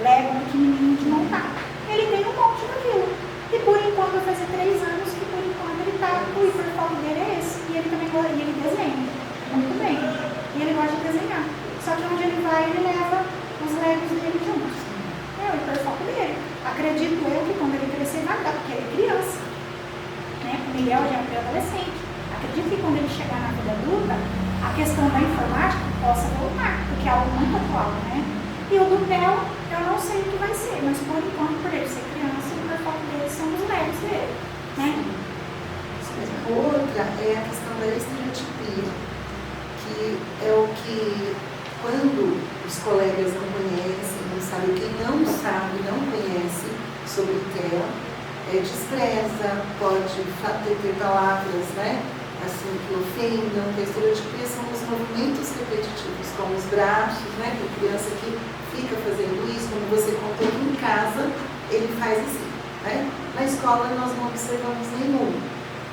Lego pequenininho de montar. Ele tem um monte daquilo. E por enquanto vai fazer 3 anos que por enquanto ele tá, o hiperfoco dele é esse. E ele também gosta, e ele desenha muito bem. E ele gosta de desenhar. Só que onde ele vai, ele leva os Legos dele juntos. É o hiperfoco dele. Acredito eu que quando ele crescer vai dar, porque ele é criança. Né? O Miguel já é pré-adolescente. Acredito que quando ele chegar na vida adulta, a questão da informática possa voltar, porque é algo muito atual, né? E o do Theo, eu não sei o que vai ser, mas por enquanto, por ele ser criança, o hiperfoco dele são os Legos dele. Né? Outra é a questão da estereotipia, que é o que, quando os colegas não conhecem, não sabem, quem não sabe, não conhece sobre o TEA, despreza, pode ter palavras, né, assim, que ofendam, que a estereotipia são os movimentos repetitivos, como os braços, né, que a criança que fica fazendo isso, como você contou que em casa, ele faz assim, né? Na escola nós não observamos nenhum.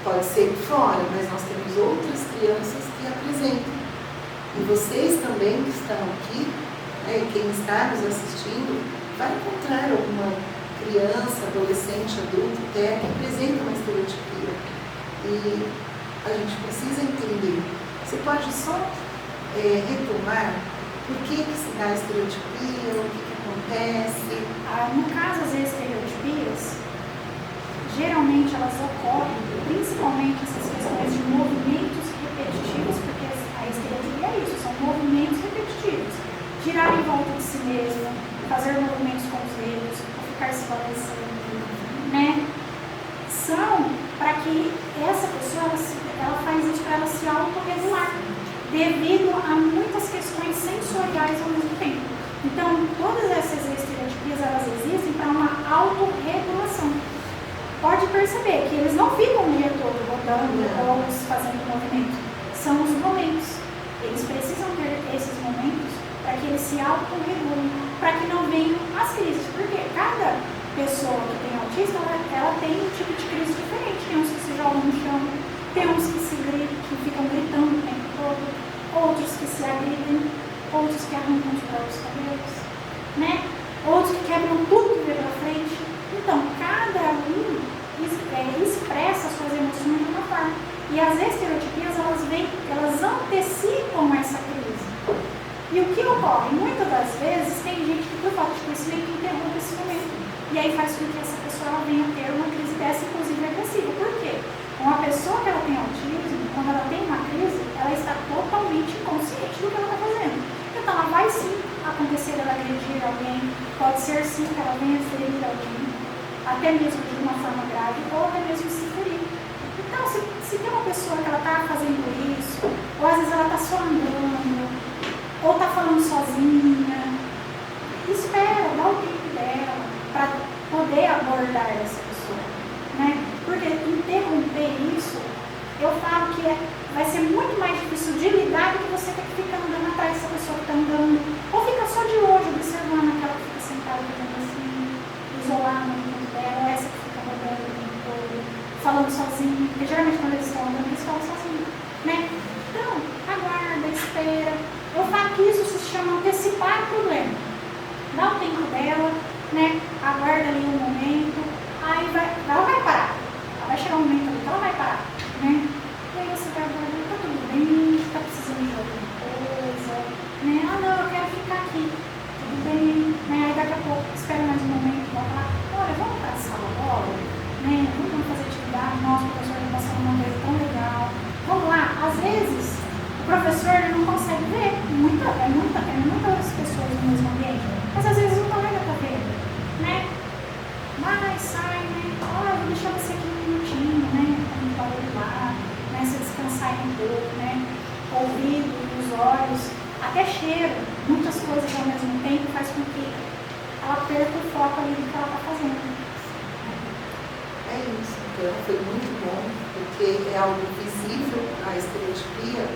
Pode ser fora, mas nós temos outras crianças e apresentam. E vocês também que estão aqui, né, e quem está nos assistindo, vai encontrar alguma criança, adolescente, adulto, até que apresenta uma estereotipia. E a gente precisa entender. Você pode só retomar por que se dá a estereotipia, o que acontece? No caso, as estereotipias, geralmente elas ocorrem, principalmente essas questões de movimentos repetitivos, porque a estereotipia é isso, são movimentos repetitivos. Girar em volta de si mesmo, fazer movimentos com os dedos, ficar se balançando, né? São para que essa pessoa, ela faz isso para ela se autorregular, devido a muitas questões sensoriais ao mesmo tempo. Então, todas essas estereotipias, elas existem para uma autorregulação. Pode perceber que eles não ficam o dia todo rodando ou fazendo movimento. São os momentos. Eles precisam ter esses momentos para que eles se autorregulem, para que não venham as crises. Porque cada pessoa que tem autismo, ela tem um tipo de crise diferente. Tem uns que se jogam no chão, tem uns que ficam gritando o tempo todo, outros que se agridem, outros que arrancam os próprios cabelos, né? Outros que quebram tudo que vê pela frente. Então, cada um expressa suas emoções de uma forma. E as estereotipias, elas antecipam essa crise. E o que ocorre? Muitas das vezes, tem gente que, por falta de conhecimento, interrompe esse momento. E aí faz com que essa pessoa venha a ter uma crise dessa, inclusive agressiva. Por quê? Uma pessoa que ela tem autismo, quando ela tem uma crise, ela está totalmente consciente do que ela está fazendo. Então, ela vai sim acontecer ela agredir alguém, pode ser sim que ela venha ferir alguém, até mesmo de uma forma grave, ou até mesmo se ferir. Então, se tem uma pessoa que ela está fazendo isso, ou às vezes ela está só andando, ou está falando sozinha, espera, dá o tempo dela para poder abordar essa pessoa, né? Porque interromper isso, eu falo que vai ser muito mais difícil de lidar do que você ter que ficar andando atrás dessa pessoa que está andando, ou ficar só de olho, observando aquela que fica sentada assim, isolada no canto dela, ou essa que fica rodando o tempo todo, falando sozinha, porque geralmente quando eles estão andando, eles falam sozinhos, né? Então, aguarda, espera. Eu falo que isso se chama antecipar o problema. Dá o tempo dela, né? Aguarda ali um momento, aí ela vai parar. Ela vai chegar um momento ali que ela vai parar, né? E aí você vai aguardando, tá tudo bem, tá precisando de alguma coisa, né? Ah, não, eu quero ficar aqui, tudo bem, né? Aí daqui a pouco, espera mais um momento, volta lá, olha, vamos para a sala agora, né? Vamos fazer atividade, nossa, o professor está passando uma coisa tão legal. Vamos lá, às vezes, o professor ele não consegue ver muitas pessoas no mesmo ambiente, mas às vezes o colega está vendo, né? Vai, sai, né? Olha, vou deixar você aqui um minutinho, né? Para não barulho lá, né? Se descansar um pouco, né? Ouvido, os olhos, até cheiro, muitas coisas ao mesmo tempo faz com que ela perca o foco ali do que ela está fazendo. É isso, então foi muito bom, porque é algo visível, a estereotipia,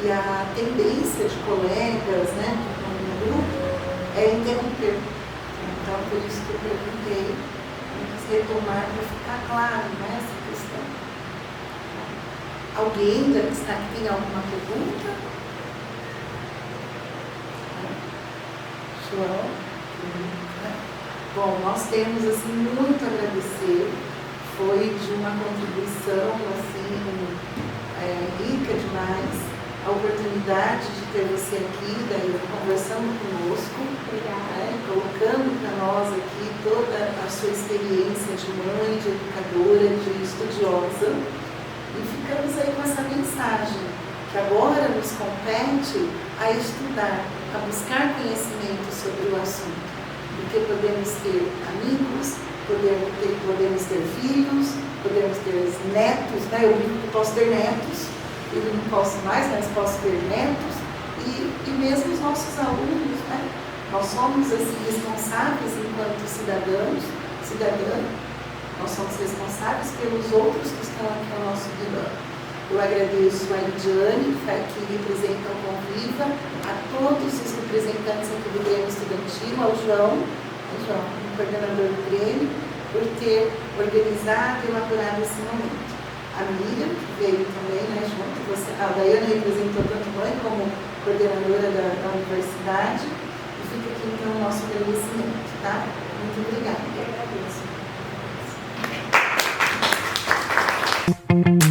e a tendência de colegas, né, no grupo, é interromper. Então, por isso que eu perguntei, vamos retomar para ficar claro, né, essa questão. Alguém ainda que está aqui tem alguma pergunta? João? Bom, nós temos assim, muito a agradecer. Foi de uma contribuição assim, rica demais. A oportunidade de ter você aqui, daí conversando conosco, colocando para nós aqui toda a sua experiência de mãe, de educadora, de estudiosa. E ficamos aí com essa mensagem, que agora nos compete a estudar, a buscar conhecimento sobre o assunto. Porque podemos ter amigos, podemos ter filhos, podemos ter netos, né? Eu digo que posso ter netos, eu não posso mais, mas posso ter netos, e mesmo os nossos alunos, né? Nós somos assim, responsáveis enquanto cidadãs, nós somos responsáveis pelos outros que estão aqui ao nosso redor. Eu agradeço a Lidiane, que representa o Conviva, a todos os representantes aqui do Grêmio Estudantil, ao João, o coordenador do Grêmio, por ter organizado e elaborado esse momento. a Miriam, que veio também, né, junto. A Daiane representou tanto mãe como coordenadora da universidade. E fica aqui, então, o nosso agradecimento, tá? Muito obrigada. Eu agradeço.